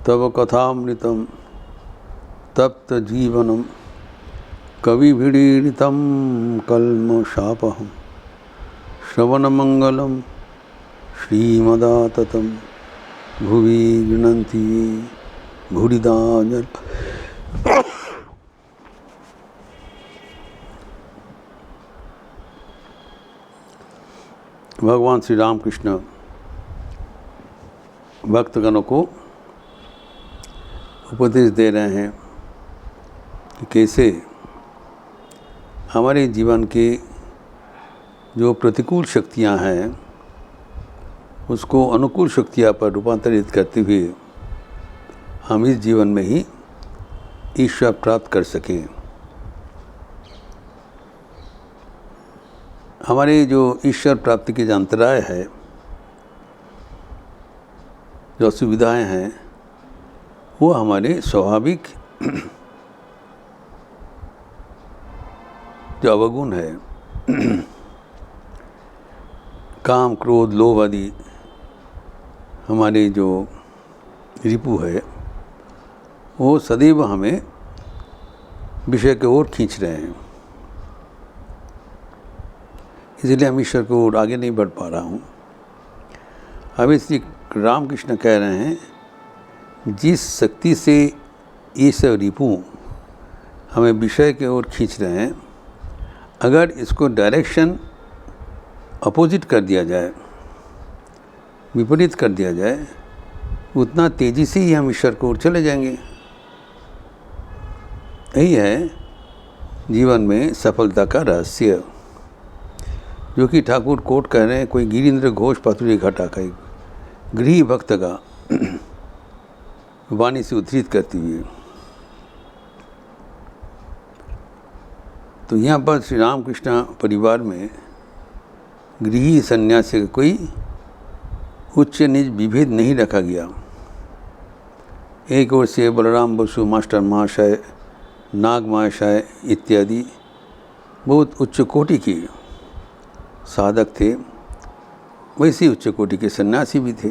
तव कथामृतं तप्त जीवनम कविभिरीडितं कल्मषापहं श्रवणमंगलम श्रीमदाततं भुवि गृह्णन्ति भूरिदा जन। भगवान श्री रामकृष्ण भक्तगणों को उपदेश दे रहे हैं कि कैसे हमारे जीवन के जो प्रतिकूल शक्तियां हैं उसको अनुकूल शक्तियां पर रूपांतरित करते हुए हम इस जीवन में ही ईश्वर प्राप्त कर सकें। हमारे जो ईश्वर प्राप्ति के जो अंतराय है, जो असुविधाएं हैं, वो हमारे स्वाभाविक जो अवगुण है, काम क्रोध लोभ आदि हमारे जो रिपु है, वो सदैव हमें विषय की ओर खींच रहे हैं। इसलिए हम ईश्वर की ओर आगे नहीं बढ़ पा रहा हूँ। अभी श्री रामकृष्ण कह रहे हैं जिस शक्ति से ये सब रिपु हमें विषय की ओर खींच रहे हैं, अगर इसको डायरेक्शन अपोजिट कर दिया जाए, विपरीत कर दिया जाए, उतना तेज़ी से ही हम ईश्वर की ओर चले जाएंगे। यही है जीवन में सफलता का रहस्य, जो कि ठाकुर कोट कह रहे हैं, कोई गिरीन्द्र घोष पातुरी घटा का गृह भक्त का वाणी से उद्धृत करती हुए। तो यहाँ पर श्री रामकृष्ण परिवार में गृही सन्यासी का कोई उच्च नीच विभेद नहीं रखा गया। एक ओर से बलराम बसु मास्टर महाशय, नाग महाशय इत्यादि बहुत उच्च कोटि के साधक थे, वैसे उच्च कोटि के सन्यासी भी थे।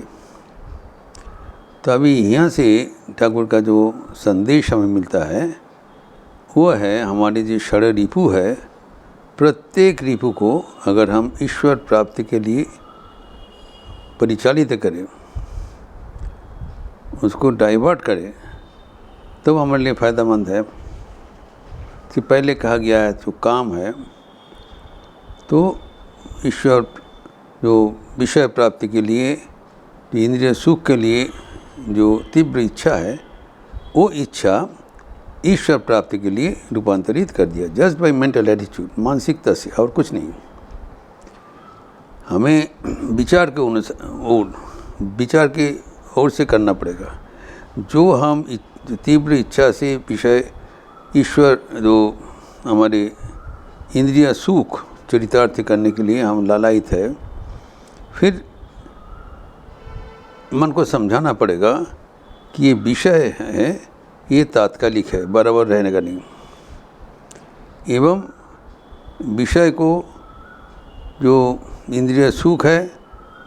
तो अभी यहाँ से ठाकुर का जो संदेश हमें मिलता है वो है, हमारे जो षड रिपु है, प्रत्येक रिपु को अगर हम ईश्वर प्राप्ति के लिए परिचालित करें, उसको डाइवर्ट करें, तो हमारे लिए फ़ायदेमंद है। कि पहले कहा गया है जो काम है, तो ईश्वर जो विषय प्राप्ति के लिए, जो इंद्रिय सुख के लिए जो तीव्र इच्छा है, वो इच्छा ईश्वर प्राप्ति के लिए रूपांतरित कर दिया, जस्ट बाय मेंटल एटीट्यूड, मानसिकता से, और कुछ नहीं। हमें विचार के ओर से करना पड़ेगा। जो हम तीव्र इच्छा से विषय ईश्वर, जो हमारे इंद्रिय सुख चरितार्थ करने के लिए हम लालायित है, फिर मन को समझाना पड़ेगा कि ये विषय है, ये तात्कालिक है, बराबर रहने का नहीं। एवं विषय को जो इंद्रिय सुख है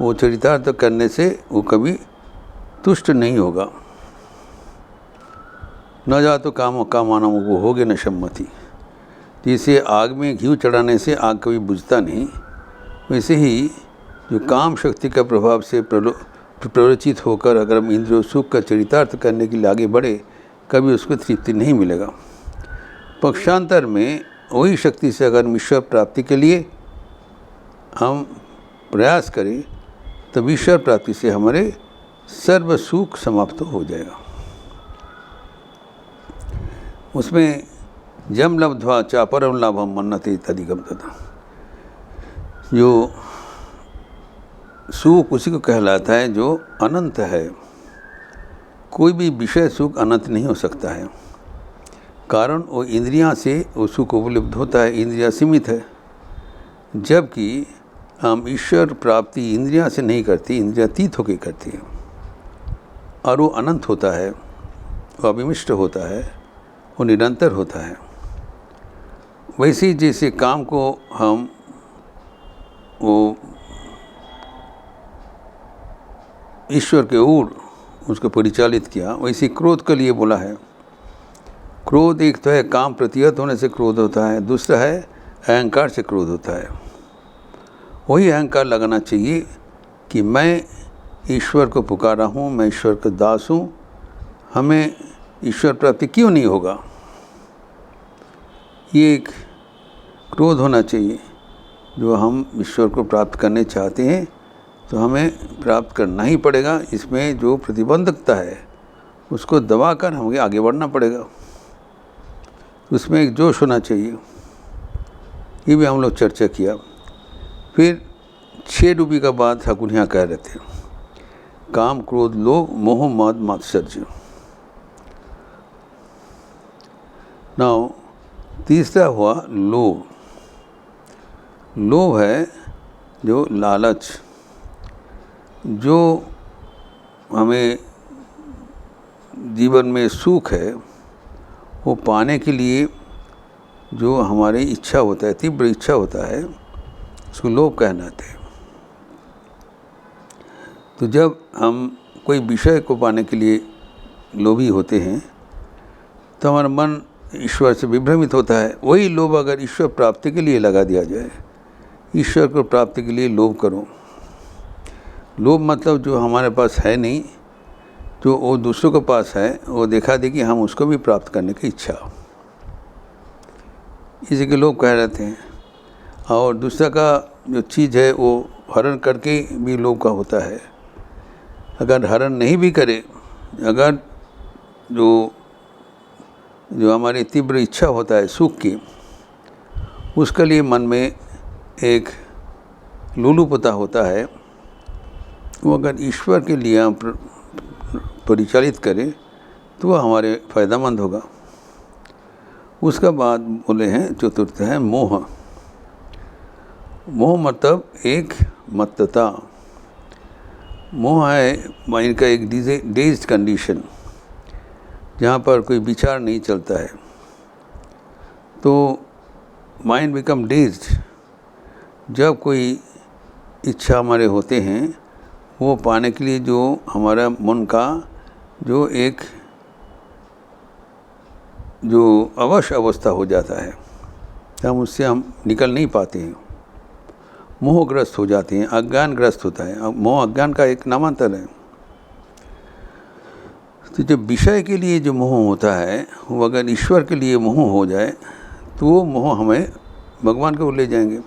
वो चरितार्थ करने से वो कभी तुष्ट नहीं होगा। न जा तो काम कामाना वो होगे न सम्मति। जैसे आग में घी चढ़ाने से आग कभी बुझता नहीं, वैसे ही जो काम शक्ति का प्रभाव से प्ररोचित होकर अगर हम इंद्रिय सुख का चरितार्थ करने के लिए आगे बढ़े, कभी उसको तृप्ति नहीं मिलेगा। पक्षांतर में वही शक्ति से अगर ईश्वर प्राप्ति के लिए हम प्रयास करें, तो ईश्वर प्राप्ति से हमारे सर्व सुख समाप्त हो जाएगा। उसमें जम लब्ध्वा चापरम लाभम मन्नते तदिगम तथा, जो सुख उसी को कहलाता है जो अनंत है। कोई भी विषय सुख अनंत नहीं हो सकता है, कारण वो इंद्रियां से वो सुख उपलब्ध होता है, इंद्रियां सीमित है। जबकि हम ईश्वर प्राप्ति इंद्रियां से नहीं करती, इंद्रियां अतीत होकर करती है, और वो अनंत होता है, वो अविमिष्ट होता है, वो निरंतर होता है। वैसे ही जैसे काम को हम वो ईश्वर के ओर उसको परिचालित किया, वैसे क्रोध के लिए बोला है। क्रोध एक तो है काम प्रतिहत होने से क्रोध होता है, दूसरा है अहंकार से क्रोध होता है। वही अहंकार लगाना चाहिए कि मैं ईश्वर को पुकारा हूँ, मैं ईश्वर का दास हूँ, हमें ईश्वर प्राप्ति क्यों नहीं होगा। ये एक क्रोध होना चाहिए। जो हम ईश्वर को प्राप्त करने चाहते हैं तो हमें प्राप्त करना ही पड़ेगा। इसमें जो प्रतिबंधकता है उसको दबाकर हमें आगे बढ़ना पड़ेगा। उसमें एक जोश होना चाहिए। ये भी हम लोग चर्चा किया। फिर 6 डूबी का बाद ठाकुर यहाँ कह रहे थे, काम क्रोध लोभ मोह मद मात्सर्य। नाउ तीसरा हुआ लोभ। लोभ है जो लालच, जो हमें जीवन में सुख है वो पाने के लिए जो हमारी इच्छा होता है, तीव्र इच्छा होता है, उसको लोभ कहलाते हैं। तो जब हम कोई विषय को पाने के लिए लोभी होते हैं तो हमारा मन ईश्वर से विभ्रमित होता है। वही लोभ अगर ईश्वर प्राप्ति के लिए लगा दिया जाए, ईश्वर को प्राप्ति के लिए लोभ करो। लोभ मतलब जो हमारे पास है नहीं, जो वो दूसरों के पास है, वो दिखा दे कि हम उसको भी प्राप्त करने की इच्छा, इसी के लोभ कह रहे थे। और दूसरा का जो चीज़ है वो हरण करके भी लोभ का होता है। अगर हरण नहीं भी करे, अगर जो हमारी तीव्र इच्छा होता है सुख की, उसके लिए मन में एक लुलुपता होता है, वो अगर ईश्वर के लिए हम परिचालित करें तो वह हमारे फ़ायदेमंद होगा। उसका बाद बोले हैं चतुर्थ है मोह। मोह मतलब एक मत्तता। मोह है माइंड का एक डेज्ड कंडीशन, जहाँ पर कोई विचार नहीं चलता है, तो माइंड बिकम डेज्ड। जब कोई इच्छा हमारे होते हैं वो पाने के लिए जो हमारा मन का जो एक जो अवश्य अवस्था हो जाता है, हम उससे हम निकल नहीं पाते हैं, मोहग्रस्त हो जाते हैं, अज्ञानग्रस्त होता है। मोह अज्ञान का एक नामांतर है। तो जब विषय के लिए जो मोह होता है वो अगर ईश्वर के लिए मोह हो जाए तो वो मोह हमें भगवान को ले जाएंगे।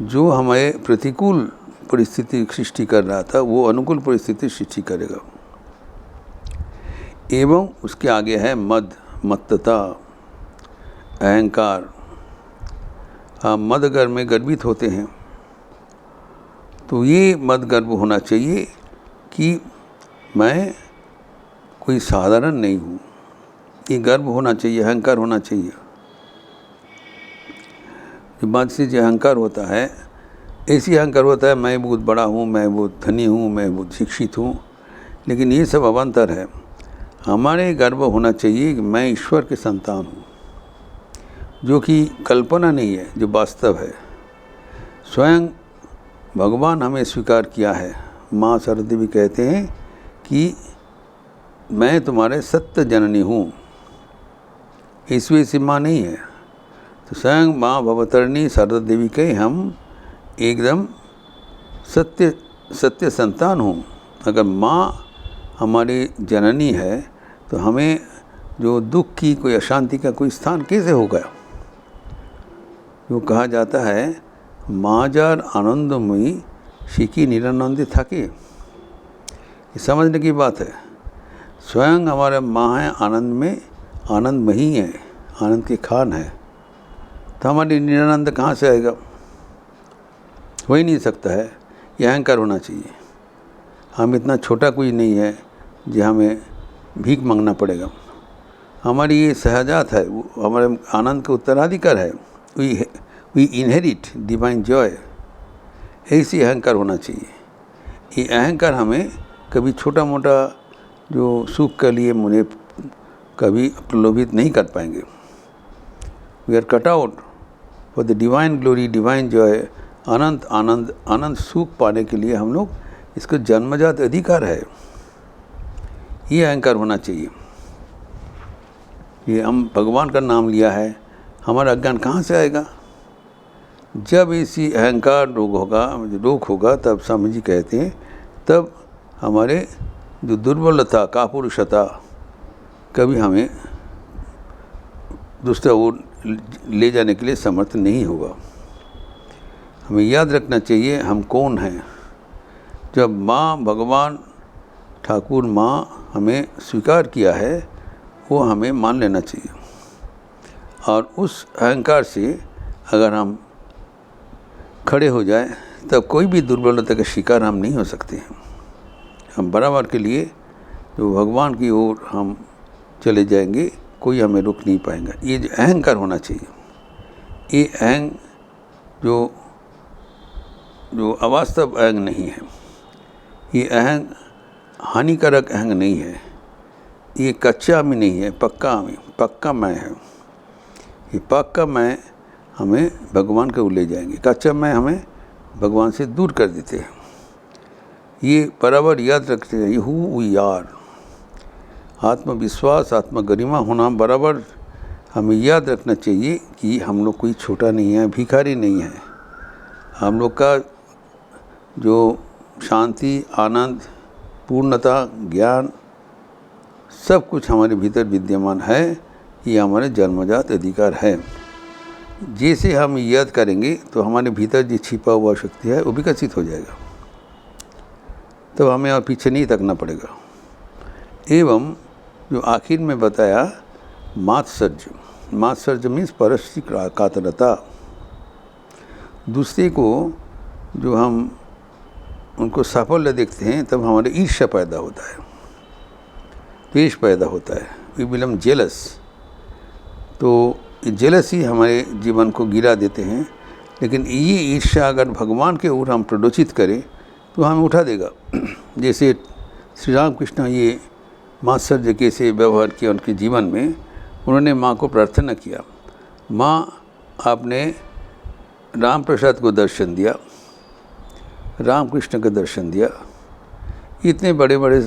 जो हमें प्रतिकूल परिस्थिति सृष्टि कर रहा था वो अनुकूल परिस्थिति सृष्टि करेगा। एवं उसके आगे है मद, मत्तता, अहंकार। मद गर्भ में गर्वित होते हैं, तो ये मद गर्भ होना चाहिए कि मैं कोई साधारण नहीं हूँ। ये गर्व होना चाहिए, अहंकार होना चाहिए। जब बात से जो अहंकार होता है, ऐसी अहंकार होता है मैं बहुत बड़ा हूँ, मैं बहुत धनी हूँ, मैं बहुत शिक्षित हूँ, लेकिन ये सब अवान्तर है। हमारे गर्व होना चाहिए कि मैं ईश्वर के संतान हूँ, जो कि कल्पना नहीं है, जो वास्तव है। स्वयं भगवान हमें स्वीकार किया है। माँ सरस्वती देवी कहते हैं कि मैं तुम्हारे सत्य जननी हूँ, ईश्वरी से माँ नहीं है। तो स्वयं माँ भवतरणी सरस्वती देवी के हम एकदम सत्य संतान हूँ। अगर माँ हमारी जननी है तो हमें जो दुख की, कोई अशांति का कोई स्थान कैसे होगा। जो कहा जाता है माँ जार आनंदमयी शिकी निरानंदित थाके, ये समझने की बात है। स्वयं हमारे माँ है आनंद में, आनंदमयी है, आनंद की खान है, तो हमारी निरानंद कहाँ से आएगा? हो ही नहीं सकता है। यह अहंकार होना चाहिए। हम इतना छोटा कोई नहीं है जो हमें भीख मांगना पड़ेगा। हमारी ये सहजात है, वो हमारे आनंद का उत्तराधिकार है। We inherit divine joy. ऐसी अहंकार होना चाहिए। ये अहंकार हमें कभी छोटा मोटा जो सुख के लिए मुझे कभी प्रलोभित नहीं कर पाएंगे। We are cut out for the divine glory, divine joy. अनंत आनंद, अनंत सुख पाने के लिए हम लोग, इसको जन्मजात अधिकार है। ये अहंकार होना चाहिए। ये हम भगवान का नाम लिया है, हमारा अज्ञान कहाँ से आएगा? जब इसी अहंकार रोग होगा तब स्वामी जी कहते हैं तब हमारे जो दुर्बलता कापुरुषता कभी हमें दूसरा ओर ले जाने के लिए समर्थ नहीं होगा। हमें याद रखना चाहिए हम कौन हैं। जब माँ भगवान ठाकुर माँ हमें स्वीकार किया है वो हमें मान लेना चाहिए, और उस अहंकार से अगर हम खड़े हो जाए तब कोई भी दुर्बलता का शिकार हम नहीं हो सकते हैं। हम बराबर के लिए जो भगवान की ओर हम चले जाएंगे, कोई हमें रोक नहीं पाएगा। ये जो अहंकार होना चाहिए, ये अहंग जो अवास्तव अहंग नहीं है, ये अहंग हानिकारक अहंग नहीं है, ये कच्चा में नहीं है, पक्का मैं है। ये पक्का मैं हमें भगवान के ओर ले जाएंगे, कच्चा मैं हमें भगवान से दूर कर देते हैं। ये बराबर याद रखते हैं, हु वी आर। आत्मविश्वास आत्मगरिमा होना बराबर हमें याद रखना चाहिए कि हम लोग कोई छोटा नहीं है, भिखारी नहीं है। हम लोग का जो शांति आनंद पूर्णता ज्ञान सब कुछ हमारे भीतर विद्यमान है, ये हमारे जन्मजात अधिकार है। जैसे हम याद करेंगे तो हमारे भीतर जो छिपा हुआ शक्ति है वो विकसित हो जाएगा, तब हमें और पीछे नहीं तकना पड़ेगा। एवं जो आखिर में बताया मात्सर्ज मीन्स परस्त्री कातरता। दूसरे को जो हम उनको साफल्य देखते हैं तब हमारे ईर्ष्या पैदा होता है, द्वेष पैदा होता है, वी बिकम जेलस। तो जेलस ही हमारे जीवन को गिरा देते हैं। लेकिन ये ईर्ष्या अगर भगवान के ओर हम प्रदोषित करें तो हमें उठा देगा। जैसे श्री राम कृष्ण ये मात्सर्य कैसे व्यवहार किया उनके जीवन में, उन्होंने माँ को प्रार्थना किया, माँ आपने राम प्रसाद को दर्शन दिया, राम कृष्ण का दर्शन दिया, इतने बड़े बड़े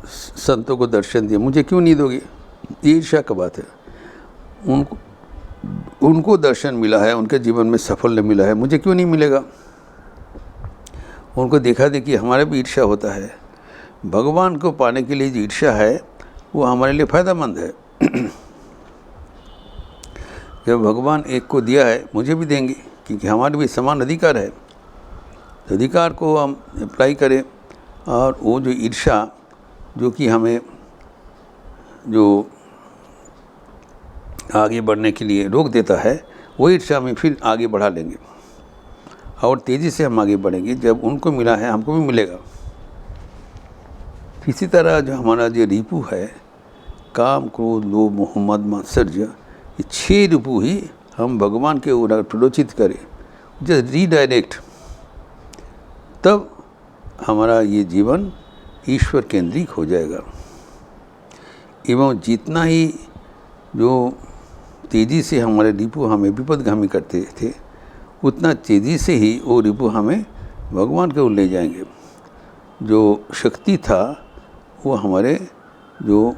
संतों को दर्शन दिया, मुझे क्यों नहीं दोगे? ये ईर्ष्या का बात है। उनको दर्शन मिला है, उनके जीवन में सफल मिला है, मुझे क्यों नहीं मिलेगा? उनको देखा देखी हमारे भी ईर्ष्या होता है। भगवान को पाने के लिए जो ईर्ष्या है वो हमारे लिए फ़ायदेमंद है। जब भगवान एक को दिया है मुझे भी देंगे, क्योंकि हमारे भी समान अधिकार है। तो अधिकार को हम अप्लाई करें, और वो जो ईर्ष्या जो कि हमें जो आगे बढ़ने के लिए रोक देता है, वो ईर्ष्या में फिर आगे बढ़ा लेंगे और तेज़ी से हम आगे बढ़ेंगे। जब उनको मिला है हमको भी मिलेगा। इसी तरह जो हमारा जो रिपु है, काम क्रोध लोभ मोह मद मात्सर्य, ये 6 रिपु ही हम भगवान के ओर प्ररोचित करें, जस्ट रीडायरेक्ट, तब हमारा ये जीवन ईश्वर केंद्रित हो जाएगा। एवं जितना ही जो तेज़ी से हमारे रिपु हमें विपदगामी करते थे, उतना तेज़ी से ही वो रिपु हमें भगवान के ओर ले जाएंगे। जो शक्ति था वो हमारे जो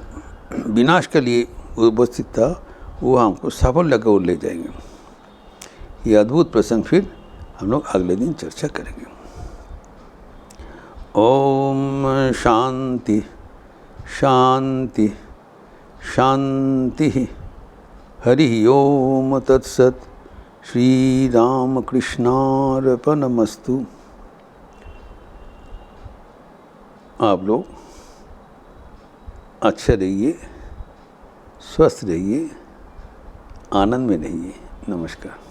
विनाश के लिए उपस्थित था, वो हमको साफल्य की ओर ले जाएंगे। ये अद्भुत प्रसंग फिर हम लोग अगले दिन चर्चा करेंगे। ओम शांति शांति शांति। हरि ओम तत्सत। श्री राम कृष्णार्पणमस्तु। आप लोग अच्छे रहिए, स्वस्थ रहिए, आनंद में रहिए। नमस्कार।